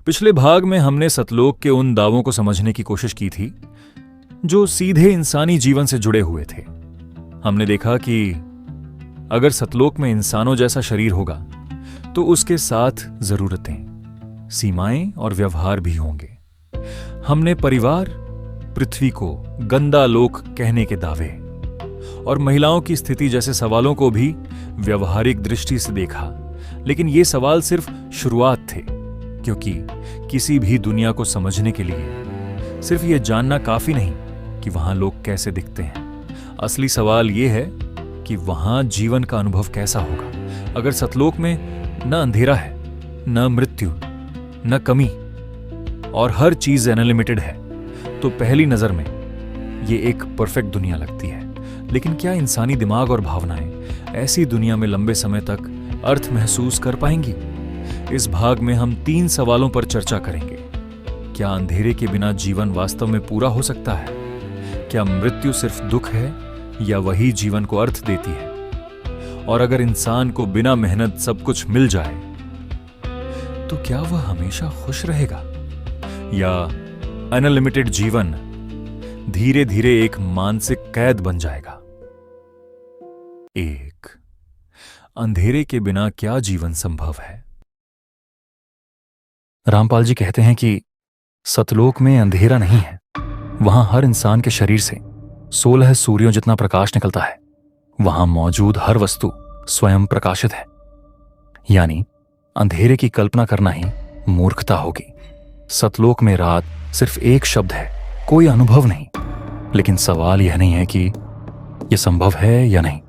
पिछले भाग में हमने सतलोक के उन दावों को समझने की कोशिश की थी जो सीधे इंसानी जीवन से जुड़े हुए थे। हमने देखा कि अगर सतलोक में इंसानों जैसा शरीर होगा तो उसके साथ जरूरतें, सीमाएं और व्यवहार भी होंगे। हमने परिवार, पृथ्वी को गंदा लोक कहने के दावे और महिलाओं की स्थिति जैसे सवालों को भी व्यवहारिक दृष्टि से देखा। लेकिन ये सवाल सिर्फ शुरुआत थे, क्योंकि किसी भी दुनिया को समझने के लिए सिर्फ ये जानना काफी नहीं कि वहां लोग कैसे दिखते हैं। असली सवाल ये है कि वहां जीवन का अनुभव कैसा होगा। अगर सतलोक में न अंधेरा है, न मृत्यु, न कमी और हर चीज अनलिमिटेड है, तो पहली नजर में ये एक परफेक्ट दुनिया लगती है। लेकिन क्या इंसानी दिमाग और भावनाएं ऐसी दुनिया में लंबे समय तक अर्थ महसूस कर पाएंगी? इस भाग में हम 3 सवालों पर चर्चा करेंगे। क्या अंधेरे के बिना जीवन वास्तव में पूरा हो सकता है? क्या मृत्यु सिर्फ दुख है या वही जीवन को अर्थ देती है? और अगर इंसान को बिना मेहनत सब कुछ मिल जाए तो क्या वह हमेशा खुश रहेगा, या अनलिमिटेड जीवन धीरे धीरे एक मानसिक कैद बन जाएगा? 1. अंधेरे के बिना क्या जीवन संभव है? रामपाल जी कहते हैं कि सतलोक में अंधेरा नहीं है। वहां हर इंसान के शरीर से 16 सूर्यों जितना प्रकाश निकलता है। वहां मौजूद हर वस्तु स्वयं प्रकाशित है। यानी अंधेरे की कल्पना करना ही मूर्खता होगी। सतलोक में रात सिर्फ एक शब्द है, कोई अनुभव नहीं। लेकिन सवाल यह नहीं है कि यह संभव है या नहीं।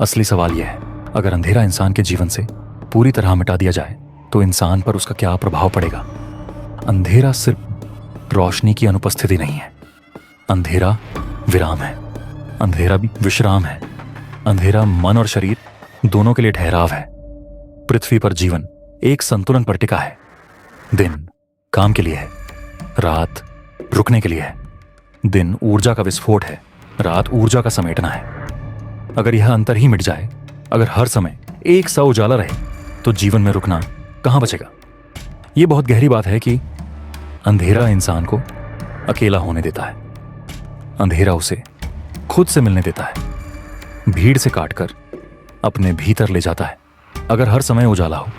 असली सवाल यह है, अगर अंधेरा इंसान के जीवन से पूरी तरह मिटा दिया जाए तो इंसान पर उसका क्या प्रभाव पड़ेगा? अंधेरा सिर्फ रोशनी की अनुपस्थिति नहीं है। अंधेरा विराम है, अंधेरा भी विश्राम है। अंधेरा मन और शरीर दोनों के लिए ठहराव है। पृथ्वी पर जीवन एक संतुलन पर टिका है। दिन काम के लिए है, रात रुकने के लिए है। दिन ऊर्जा का विस्फोट है, रात ऊर्जा का समेटना है। अगर यह अंतर ही मिट जाए, अगर हर समय एक सा उजाला रहे, तो जीवन में रुकना कहां बचेगा? यह बहुत गहरी बात है कि अंधेरा इंसान को अकेला होने देता है। अंधेरा उसे खुद से मिलने देता है, भीड़ से काटकर अपने भीतर ले जाता है। अगर हर समय उजाला हो,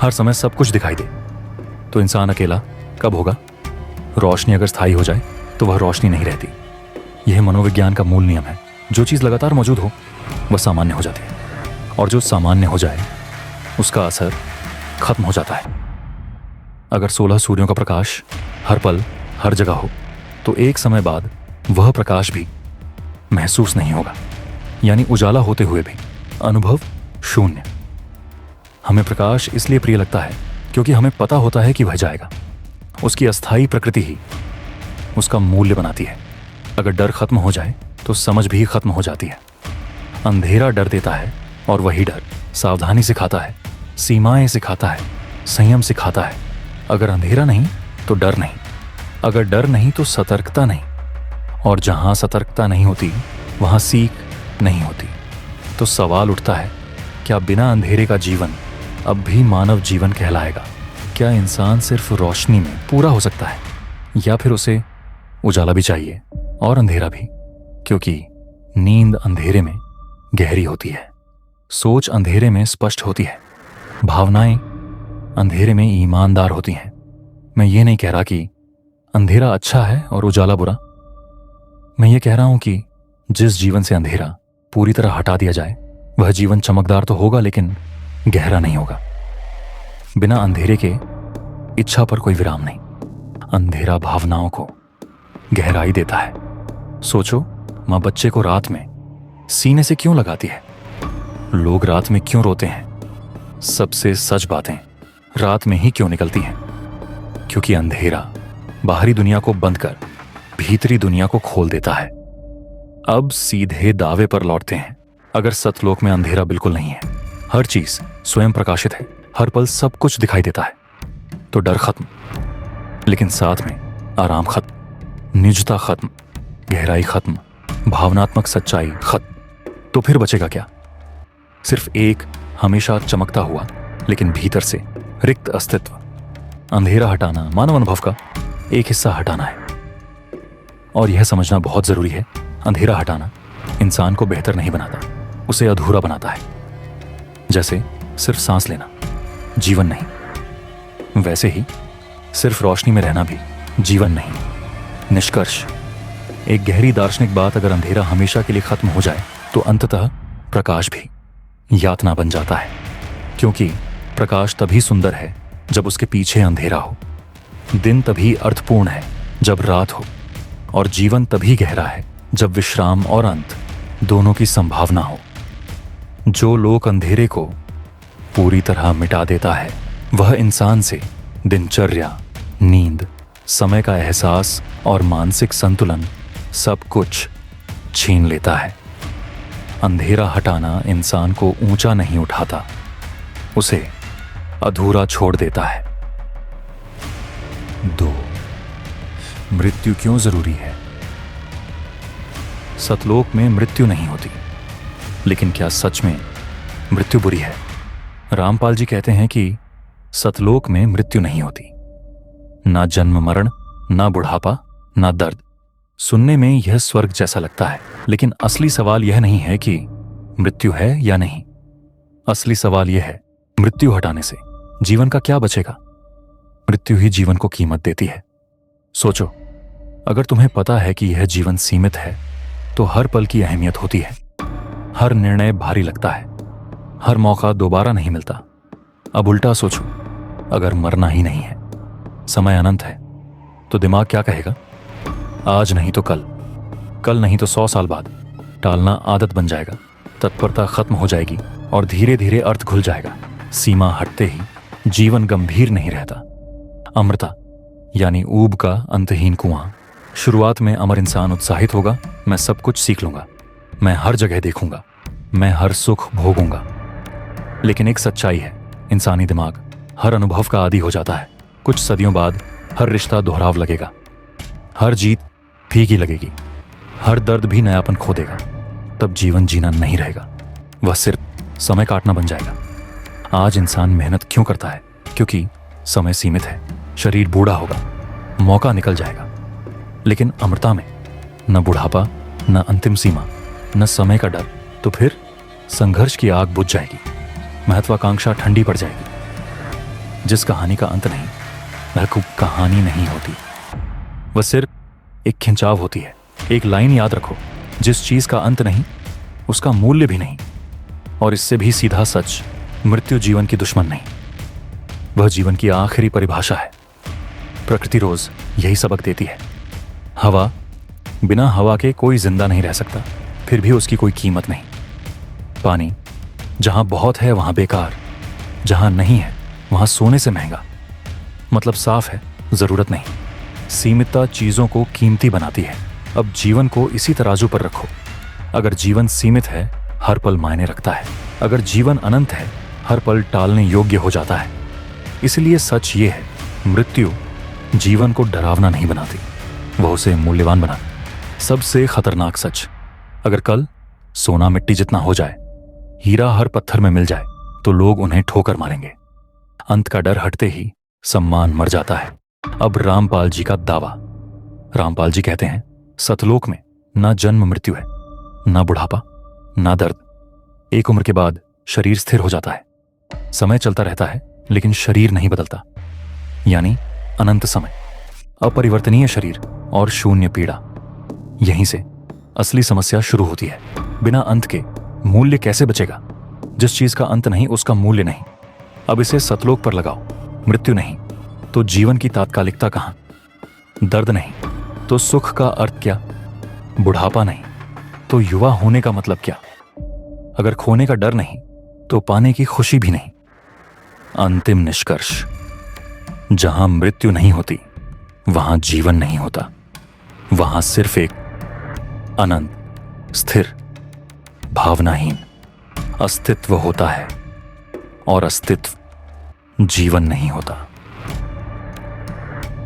हर समय सब कुछ दिखाई दे, तो इंसान अकेला कब होगा? रोशनी अगर स्थायी हो जाए तो वह रोशनी नहीं रहती। यह मनोविज्ञान का मूल नियम है। जो चीज लगातार मौजूद हो वह सामान्य हो जाती है, और जो सामान्य हो जाए उसका असर खत्म हो जाता है। अगर 16 सूर्यों का प्रकाश हर पल हर जगह हो, तो एक समय बाद वह प्रकाश भी महसूस नहीं होगा। यानी उजाला होते हुए भी अनुभव शून्य। हमें प्रकाश इसलिए प्रिय लगता है क्योंकि हमें पता होता है कि वह जाएगा। उसकी अस्थायी प्रकृति ही उसका मूल्य बनाती है। अगर डर खत्म हो जाए तो समझ भी खत्म हो जाती है। अंधेरा डर देता है, और वही डर सावधानी सिखाता है, सीमाएं सिखाता है, संयम सिखाता है। अगर अंधेरा नहीं तो डर नहीं, अगर डर नहीं तो सतर्कता नहीं, और जहां सतर्कता नहीं होती वहां सीख नहीं होती। तो सवाल उठता है, क्या बिना अंधेरे का जीवन अब भी मानव जीवन कहलाएगा? क्या इंसान सिर्फ रोशनी में पूरा हो सकता है, या फिर उसे उजाला भी चाहिए और अंधेरा भी? क्योंकि नींद अंधेरे में गहरी होती है, सोच अंधेरे में स्पष्ट होती है, भावनाएं अंधेरे में ईमानदार होती हैं। मैं ये नहीं कह रहा कि अंधेरा अच्छा है और उजाला बुरा। मैं ये कह रहा हूं कि जिस जीवन से अंधेरा पूरी तरह हटा दिया जाए वह जीवन चमकदार तो होगा, लेकिन गहरा नहीं होगा। बिना अंधेरे के इच्छा पर कोई विराम नहीं। अंधेरा भावनाओं को गहराई देता है। सोचो, मां बच्चे को रात में सीने से क्यों लगाती है? लोग रात में क्यों रोते हैं? सबसे सच बातें रात में ही क्यों निकलती हैं? क्योंकि अंधेरा बाहरी दुनिया को बंद कर भीतरी दुनिया को खोल देता है। अब सीधे दावे पर लौटते हैं। अगर सतलोक में अंधेरा बिल्कुल नहीं है, हर चीज स्वयं प्रकाशित है, हर पल सब कुछ दिखाई देता है, तो डर खत्म, लेकिन साथ में आराम खत्म, निजता खत्म, गहराई खत्म, भावनात्मक सच्चाई खत्म। तो फिर बचेगा क्या? सिर्फ एक हमेशा चमकता हुआ लेकिन भीतर से रिक्त अस्तित्व। अंधेरा हटाना मानव अनुभव का एक हिस्सा हटाना है, और यह समझना बहुत जरूरी है, अंधेरा हटाना इंसान को बेहतर नहीं बनाता, उसे अधूरा बनाता है। जैसे सिर्फ सांस लेना जीवन नहीं, वैसे ही सिर्फ रोशनी में रहना भी जीवन नहीं। निष्कर्ष, एक गहरी दार्शनिक बात, अगर अंधेरा हमेशा के लिए खत्म हो जाए तो अंततः प्रकाश भी यातना बन जाता है, क्योंकि प्रकाश तभी सुंदर है जब उसके पीछे अंधेरा हो, दिन तभी अर्थपूर्ण है जब रात हो, और जीवन तभी गहरा है जब विश्राम और अंत दोनों की संभावना हो। जो लोक अंधेरे को पूरी तरह मिटा देता है वह इंसान से दिनचर्या, नींद, समय का एहसास और मानसिक संतुलन सब कुछ छीन लेता है। अंधेरा हटाना इंसान को ऊंचा नहीं उठाता, उसे अधूरा छोड़ देता है। 2. मृत्यु क्यों जरूरी है? सतलोक में मृत्यु नहीं होती, लेकिन क्या सच में मृत्यु बुरी है? रामपाल जी कहते हैं कि सतलोक में मृत्यु नहीं होती, ना जन्म मरण, ना बुढ़ापा, ना दर्द। सुनने में यह स्वर्ग जैसा लगता है, लेकिन असली सवाल यह नहीं है कि मृत्यु है या नहीं। असली सवाल यह है, मृत्यु हटाने से जीवन का क्या बचेगा? मृत्यु ही जीवन को कीमत देती है। सोचो, अगर तुम्हें पता है कि यह जीवन सीमित है तो हर पल की अहमियत होती है। हर निर्णय भारी लगता है, हर मौका दोबारा नहीं मिलता। अब उल्टा सोचो, अगर मरना ही नहीं है, समय अनंत है, तो दिमाग क्या कहेगा? आज नहीं तो कल, कल नहीं तो 100 साल बाद। टालना आदत बन जाएगा, तत्परता खत्म हो जाएगी और धीरे धीरे अर्थ खुल जाएगा। सीमा हटते ही जीवन गंभीर नहीं रहता। अमृता यानी ऊब का अंतहीन कुआं। शुरुआत में अमर इंसान उत्साहित होगा, मैं सब कुछ सीख लूंगा, मैं हर जगह देखूंगा, मैं हर सुख भोगूंगा। लेकिन एक सच्चाई है, इंसानी दिमाग हर अनुभव का आदी हो जाता है। कुछ सदियों बाद हर रिश्ता दोहराव लगेगा, हर जीत फीकी लगेगी, हर दर्द भी नयापन खो देगा। तब जीवन जीना नहीं रहेगा, वह सिर्फ समय काटना बन जाएगा। आज इंसान मेहनत क्यों करता है? क्योंकि समय सीमित है, शरीर बूढ़ा होगा, मौका निकल जाएगा। लेकिन अमृता में न बुढ़ापा, न अंतिम सीमा, न समय का डर। तो फिर संघर्ष की आग बुझ जाएगी, महत्वाकांक्षा ठंडी पड़ जाएगी। जिस कहानी का अंत नहीं, वह कोई कहानी नहीं होती, वह सिर्फ एक खिंचाव होती है। एक लाइन याद रखो, जिस चीज का अंत नहीं उसका मूल्य भी नहीं। और इससे भी सीधा सच, मृत्यु जीवन की दुश्मन नहीं, वह जीवन की आखिरी परिभाषा है। प्रकृति रोज यही सबक देती है। हवा, बिना हवा के कोई जिंदा नहीं रह सकता, फिर भी उसकी कोई कीमत नहीं। पानी, जहां बहुत है वहां बेकार, जहां नहीं है वहां सोने से महंगा। मतलब साफ है, जरूरत नहीं। सीमितता चीजों को कीमती बनाती है। अब जीवन को इसी तराजू पर रखो। अगर जीवन सीमित है, हर पल मायने रखता है। अगर जीवन अनंत है, हर पल टालने योग्य हो जाता है। इसलिए सच ये है, मृत्यु जीवन को डरावना नहीं बनाती, वह उसे मूल्यवान बनाती। सबसे खतरनाक सच, अगर कल सोना मिट्टी जितना हो जाए, हीरा हर पत्थर में मिल जाए, तो लोग उन्हें ठोकर मारेंगे। अंत का डर हटते ही सम्मान मर जाता है। अब रामपाल जी का दावा। रामपाल जी कहते हैं, सतलोक में ना जन्म मृत्यु है, ना बुढ़ापा, ना दर्द। एक उम्र के बाद शरीर स्थिर हो जाता है। समय चलता रहता है, लेकिन शरीर नहीं बदलता। यानी अनंत समय, अपरिवर्तनीय शरीर और शून्य पीड़ा। यहीं से असली समस्या शुरू होती है। बिना अंत के मूल्य कैसे बचेगा? जिस चीज का अंत नहीं उसका मूल्य नहीं। अब इसे सतलोक पर लगाओ। मृत्यु नहीं तो जीवन की तात्कालिकता कहां? दर्द नहीं तो सुख का अर्थ क्या? बुढ़ापा नहीं तो युवा होने का मतलब क्या? अगर खोने का डर नहीं तो पाने की खुशी भी नहीं। अंतिम निष्कर्ष, जहां मृत्यु नहीं होती वहां जीवन नहीं होता। वहां सिर्फ एक अनंत, स्थिर, भावनाहीन अस्तित्व होता है, और अस्तित्व जीवन नहीं होता।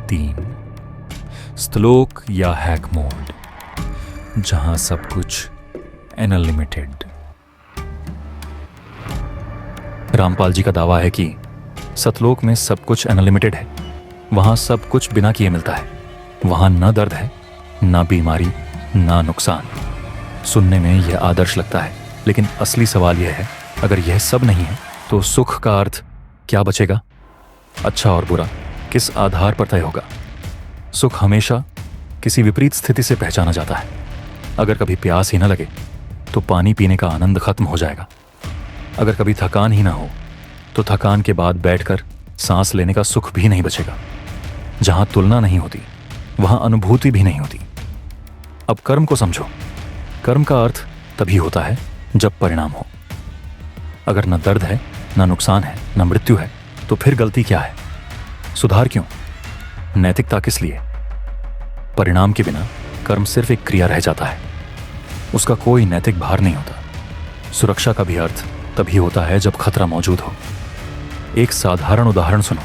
3. स्तलोक या हैक मोड, जहां सब कुछ अनलिमिटेड। रामपाल जी का दावा है कि सतलोक में सब कुछ अनलिमिटेड है, वहां सब कुछ बिना किए मिलता है। वहां न दर्द है, ना बीमारी, ना नुकसान। सुनने में यह आदर्श लगता है, लेकिन असली सवाल यह है, अगर यह सब नहीं है तो सुख का अर्थ क्या बचेगा? अच्छा और बुरा किस आधार पर तय होगा? सुख हमेशा किसी विपरीत स्थिति से पहचाना जाता है। अगर कभी प्यास ही न लगे तो पानी पीने का आनंद खत्म हो जाएगा। अगर कभी थकान ही ना हो तो थकान के बाद बैठकर सांस लेने का सुख भी नहीं बचेगा। जहां तुलना नहीं होती वहां अनुभूति भी नहीं होती। अब कर्म को समझो। कर्म का अर्थ तभी होता है जब परिणाम हो। अगर न दर्द है, न नुकसान है, न मृत्यु है, तो फिर गलती क्या है? सुधार क्यों? नैतिकता किस लिए? परिणाम के बिना कर्म सिर्फ एक क्रिया रह जाता है। उसका कोई नैतिक भार नहीं होता। सुरक्षा का भी अर्थ तभी होता है जब खतरा मौजूद हो। एक साधारण उदाहरण सुनो।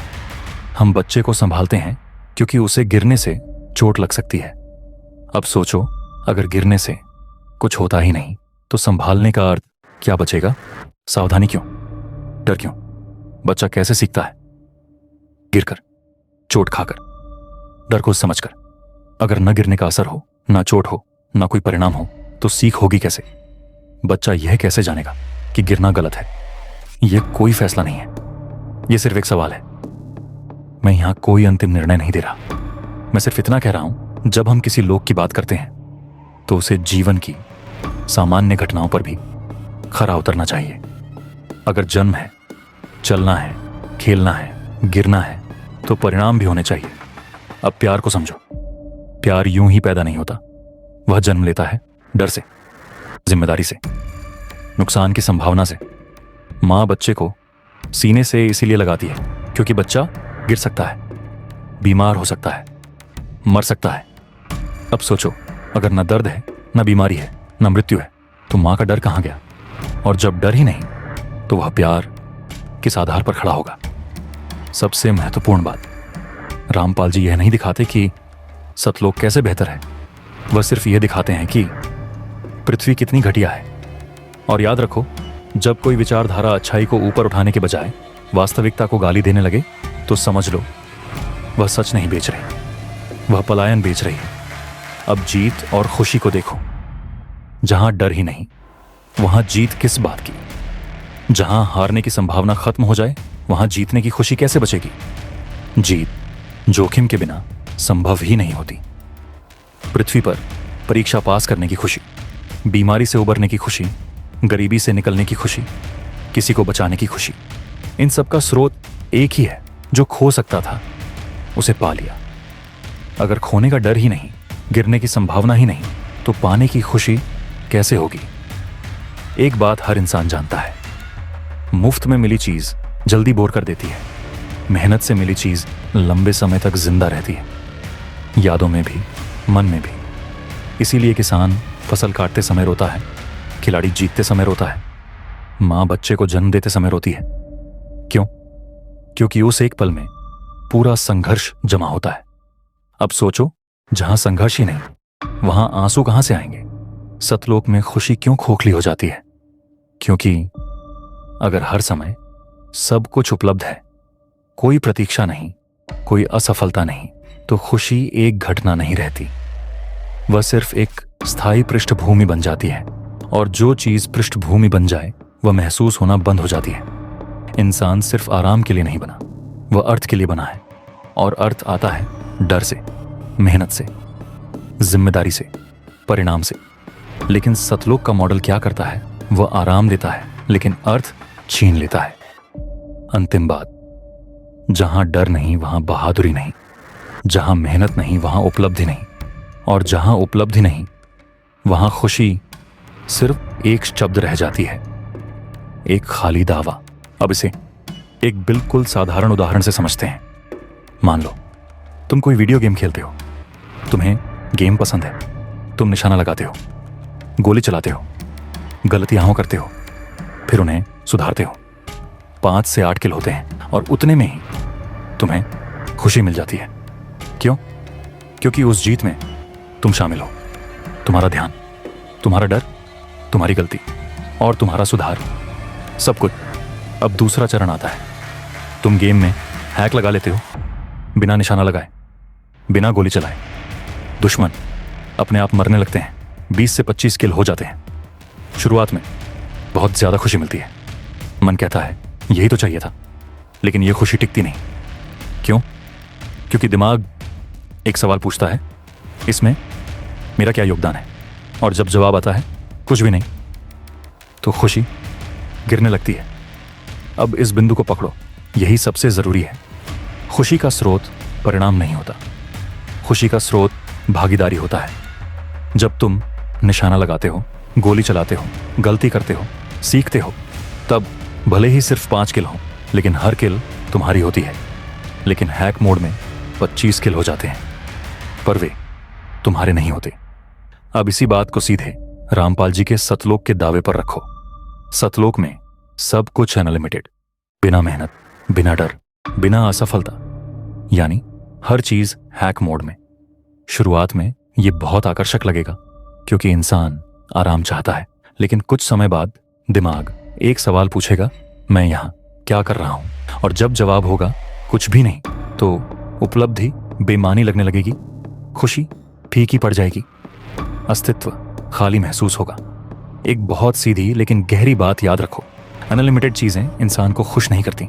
हम बच्चे को संभालते हैं क्योंकि उसे गिरने से चोट लग सकती है। अब सोचो, अगर गिरने से कुछ होता ही नहीं तो संभालने का अर्थ क्या बचेगा? सावधानी क्यों? डर क्यों? बच्चा कैसे सीखता है? गिरकर, चोट खाकर, डर को समझकर। अगर न गिरने का असर हो, ना चोट हो, ना कोई परिणाम हो, तो सीख होगी कैसे? बच्चा यह कैसे जानेगा कि गिरना गलत है? यह कोई फैसला नहीं है, यह सिर्फ एक सवाल है। मैं यहां कोई अंतिम निर्णय नहीं दे रहा। मैं सिर्फ इतना कह रहा हूं, जब हम किसी लोक की बात करते हैं तो उसे जीवन की सामान्य घटनाओं पर भी खरा उतरना चाहिए। अगर जन्म है, चलना है, खेलना है, गिरना है, तो परिणाम भी होने चाहिए। अब प्यार को समझो। प्यार यूं ही पैदा नहीं होता। वह जन्म लेता है डर से, जिम्मेदारी से, नुकसान की संभावना से। मां बच्चे को सीने से इसीलिए लगाती है क्योंकि बच्चा गिर सकता है, बीमार हो सकता है, मर सकता है। अब सोचो, अगर न दर्द है, न बीमारी है, न मृत्यु है, तो मां का डर कहां गया? और जब डर ही नहीं, तो वह प्यार किस आधार पर खड़ा होगा? सबसे महत्वपूर्ण बात, रामपाल जी यह नहीं दिखाते कि सतलोक कैसे बेहतर है। वह सिर्फ यह दिखाते हैं कि पृथ्वी कितनी घटिया है। और याद रखो, जब कोई विचारधारा अच्छाई को ऊपर उठाने के बजाय वास्तविकता को गाली देने लगे तो समझ लो वह सच नहीं बेच रही, वह पलायन बेच रही है। अब जीत और खुशी को देखो। जहां डर ही नहीं, वहां जीत किस बात की? जहां हारने की संभावना खत्म हो जाए, वहां जीतने की खुशी कैसे बचेगी? जीत जोखिम के बिना संभव ही नहीं होती। पृथ्वी पर परीक्षा पास करने की खुशी, बीमारी से उबरने की खुशी, गरीबी से निकलने की खुशी, किसी को बचाने की खुशी, इन सब का स्रोत एक ही है। जो खो सकता था उसे पा लिया। अगर खोने का डर ही नहीं, गिरने की संभावना ही नहीं, तो पाने की खुशी कैसे होगी? एक बात हर इंसान जानता है, मुफ्त में मिली चीज जल्दी बोर कर देती है। मेहनत से मिली चीज लंबे समय तक जिंदा रहती है, यादों में भी, मन में भी। इसीलिए किसान फसल काटते समय रोता है, खिलाड़ी जीतते समय रोता है, मां बच्चे को जन्म देते समय रोती है। क्यों? क्योंकि उस एक पल में पूरा संघर्ष जमा होता है। अब सोचो, जहां संघर्ष ही नहीं, वहां आंसू कहां से आएंगे? सतलोक में खुशी क्यों खोखली हो जाती है? क्योंकि अगर हर समय सब कुछ उपलब्ध है, कोई प्रतीक्षा नहीं, कोई असफलता नहीं, तो खुशी एक घटना नहीं रहती। वह सिर्फ एक स्थायी पृष्ठभूमि बन जाती है, और जो चीज पृष्ठभूमि बन जाए वह महसूस होना बंद हो जाती है। इंसान सिर्फ आराम के लिए नहीं बना, वह अर्थ के लिए बना है। और अर्थ आता है डर से, मेहनत से, जिम्मेदारी से, परिणाम से। लेकिन सतलोक का मॉडल क्या करता है? वह आराम देता है लेकिन अर्थ छीन लेता है। अंतिम बात, जहां डर नहीं वहां बहादुरी नहीं, जहां मेहनत नहीं वहां उपलब्धि नहीं, और जहां उपलब्धि नहीं वहां खुशी सिर्फ एक शब्द रह जाती है, एक खाली दावा। अब इसे एक बिल्कुल साधारण उदाहरण से समझते हैं। मान लो तुम कोई वीडियो गेम खेलते हो, तुम्हें गेम पसंद है, तुम निशाना लगाते हो, गोली चलाते हो, गलतियां करते हो, फिर उन्हें सुधारते हो। 5 से 8 किल होते हैं और उतने में ही तुम्हें खुशी मिल जाती है। क्यों? क्योंकि उस जीत में तुम शामिल हो। तुम्हारा ध्यान, तुम्हारा डर, तुम्हारी गलती और तुम्हारा सुधार, सब कुछ। अब दूसरा चरण आता है। तुम गेम में हैक लगा लेते हो, बिना निशाना लगाए, बिना गोली चलाए दुश्मन अपने आप मरने लगते हैं। 20 से 25 किल हो जाते हैं। शुरुआत में बहुत ज्यादा खुशी मिलती है। मन कहता है यही तो चाहिए था, लेकिन यह खुशी टिकती नहीं। क्यों? क्योंकि दिमाग एक सवाल पूछता है, इसमें मेरा क्या योगदान है? और जब जवाब आता है कुछ भी नहीं, तो खुशी गिरने लगती है। अब इस बिंदु को पकड़ो, यही सबसे जरूरी है। खुशी का स्रोत परिणाम नहीं होता, खुशी का स्रोत भागीदारी होता है। जब तुम निशाना लगाते हो, गोली चलाते हो, गलती करते हो, सीखते हो, तब भले ही सिर्फ 5 किल हो, लेकिन हर किल तुम्हारी होती है। लेकिन हैक मोड में 25 किल हो जाते हैं, पर वे तुम्हारे नहीं होते। अब इसी बात को सीधे रामपाल जी के सतलोक के दावे पर रखो। सतलोक में सब कुछ अनलिमिटेड, बिना मेहनत, बिना डर, बिना असफलता, यानी हर चीज हैक मोड में। शुरुआत में यह बहुत आकर्षक लगेगा, क्योंकि इंसान आराम चाहता है। लेकिन कुछ समय बाद दिमाग एक सवाल पूछेगा, मैं यहां क्या कर रहा हूं? और जब जवाब होगा कुछ भी नहीं, तो उपलब्धि बेमानी लगने लगेगी, खुशी फीकी पड़ जाएगी, अस्तित्व खाली महसूस होगा। एक बहुत सीधी लेकिन गहरी बात याद रखो, अनलिमिटेड चीजें इंसान को खुश नहीं करती।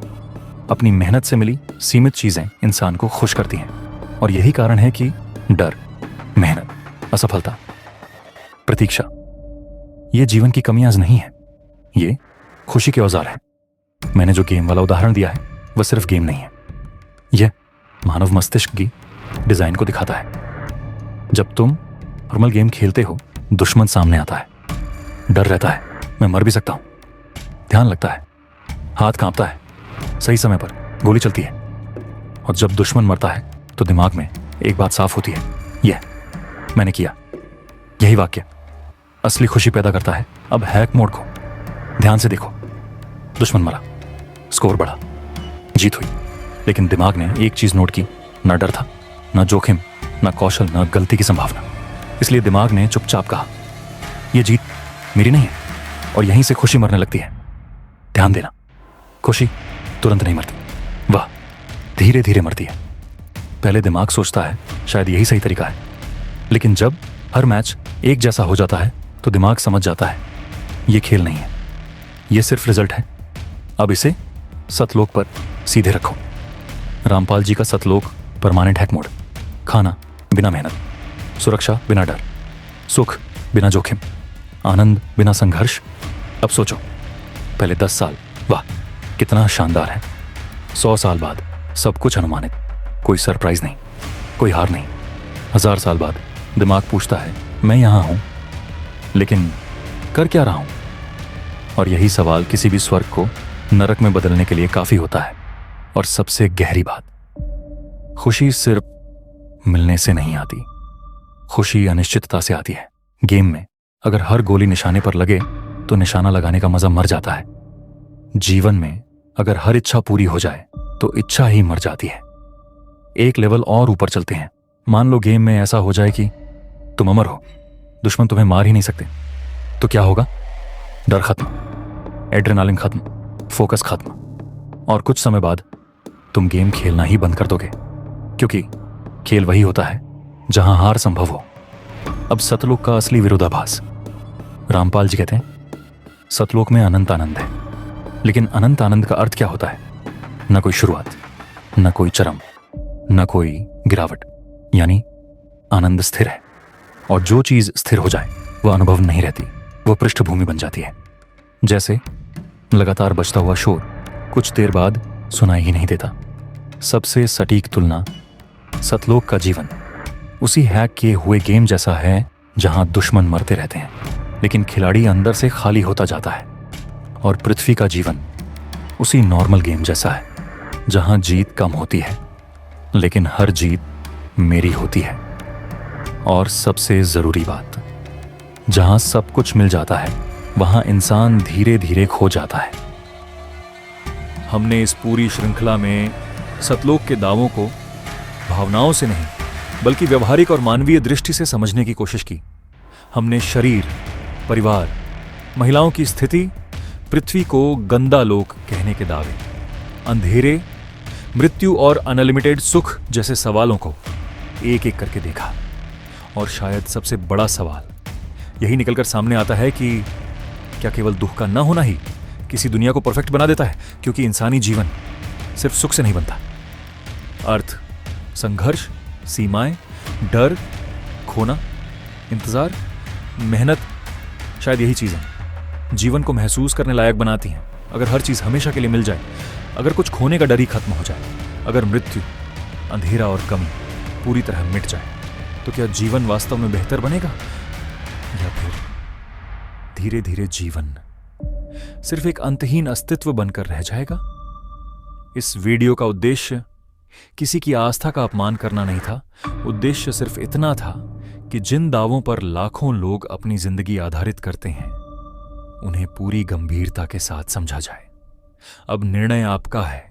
अपनी मेहनत से मिली सीमित चीजें इंसान को खुश करती हैं। और यही कारण है कि डर, मेहनत, असफलता, प्रतीक्षा, ये जीवन की कमियां नहीं है, ये खुशी के औजार हैं। मैंने जो गेम वाला उदाहरण दिया है वह सिर्फ गेम नहीं है, यह मानव मस्तिष्क की डिजाइन को दिखाता है। जब तुम नॉर्मल गेम खेलते हो, दुश्मन सामने आता है, डर रहता है, मैं मर भी सकता हूं, ध्यान लगता है, हाथ कांपता है, सही समय पर गोली चलती है। और जब दुश्मन मरता है तो दिमाग में एक बात साफ होती है, यह मैंने किया। यही वाक्य असली खुशी पैदा करता है। अब हैक मोड को ध्यान से देखो, दुश्मन मरा, स्कोर बढ़ा, जीत हुई, लेकिन दिमाग ने एक चीज नोट की, ना डर था, ना जोखिम, ना कौशल, ना गलती की संभावना। इसलिए दिमाग ने चुपचाप कहा, यह जीत मेरी नहीं है। और यहीं से खुशी मरने लगती है। ध्यान देना, खुशी तुरंत नहीं मरती, वह धीरे धीरे मरती है। पहले दिमाग सोचता है शायद यही सही तरीका है, लेकिन जब हर मैच एक जैसा हो जाता है तो दिमाग समझ जाता है यह खेल नहीं है, यह सिर्फ रिजल्ट है। अब इसे सतलोक पर सीधे रखो। रामपाल जी का सतलोक परमानेंट हैक मोड, खाना बिना मेहनत, सुरक्षा बिना डर, सुख बिना जोखिम, आनंद बिना संघर्ष। अब सोचो, पहले 10 साल, वाह कितना शानदार है। 100 साल बाद सब कुछ अनुमानित, कोई सरप्राइज नहीं, कोई हार नहीं। 1000 साल बाद दिमाग पूछता है, मैं यहां हूं, लेकिन कर क्या रहा हूं? और यही सवाल किसी भी स्वर्ग को नरक में बदलने के लिए काफी होता है। और सबसे गहरी बात, खुशी सिर्फ मिलने से नहीं आती, खुशी अनिश्चितता से आती है। गेम में अगर हर गोली निशाने पर लगे तो निशाना लगाने का मजा मर जाता है। जीवन में अगर हर इच्छा पूरी हो जाए तो इच्छा ही मर जाती है। एक लेवल और ऊपर चलते हैं। मान लो गेम में ऐसा हो जाए कि तुम अमर हो, दुश्मन तुम्हें मार ही नहीं सकते, तो क्या होगा? डर खत्म, एड्रेनालिन खत्म, फोकस खत्म, और कुछ समय बाद तुम गेम खेलना ही बंद कर दोगे, क्योंकि खेल वही होता है जहां हार संभव हो। अब सतलोक का असली विरोधाभास। रामपाल जी कहते हैं सतलोक में अनंत आनंद है, लेकिन अनंत आनंद का अर्थ क्या होता है? न कोई शुरुआत, न कोई चरम, न कोई गिरावट, यानी आनंद स्थिर है। और जो चीज स्थिर हो जाए वह अनुभव नहीं रहती, वह पृष्ठभूमि बन जाती है। जैसे लगातार बजता हुआ शोर कुछ देर बाद सुनाई ही नहीं देता। सबसे सटीक तुलना, सतलोक का जीवन उसी हैक किए हुए गेम जैसा है जहां दुश्मन मरते रहते हैं, लेकिन खिलाड़ी अंदर से खाली होता जाता है। और पृथ्वी का जीवन उसी नॉर्मल गेम जैसा है जहां जीत कम होती है, लेकिन हर जीत मेरी होती है। और सबसे जरूरी बात, जहां सब कुछ मिल जाता है वहां इंसान धीरे धीरे खो जाता है। हमने इस पूरी श्रृंखला में सतलोक के दावों को भावनाओं से नहीं बल्कि व्यवहारिक और मानवीय दृष्टि से समझने की कोशिश की। हमने शरीर, परिवार, महिलाओं की स्थिति, पृथ्वी को गंदा लोक कहने के दावे, अंधेरे मृत्यु और अनलिमिटेड सुख जैसे सवालों को एक एक करके देखा। और शायद सबसे बड़ा सवाल यही निकलकर सामने आता है कि क्या केवल दुख का न होना ही किसी दुनिया को परफेक्ट बना देता है? क्योंकि इंसानी जीवन सिर्फ सुख से नहीं बनता। अर्थ, संघर्ष, सीमाएं, डर, खोना, इंतजार, मेहनत, शायद यही चीजें जीवन को महसूस करने लायक बनाती हैं। अगर हर चीज हमेशा के लिए मिल जाए, अगर कुछ खोने का डर ही खत्म हो जाए, अगर मृत्यु, अंधेरा और कमी पूरी तरह मिट जाए, तो क्या जीवन वास्तव में बेहतर बनेगा? या फिर धीरे धीरे जीवन सिर्फ एक अंतहीन अस्तित्व बनकर रह जाएगा? इस वीडियो का उद्देश्य किसी की आस्था का अपमान करना नहीं था। उद्देश्य सिर्फ इतना था कि जिन दावों पर लाखों लोग अपनी जिंदगी आधारित करते हैं, उन्हें पूरी गंभीरता के साथ समझा जाए। अब निर्णय आपका है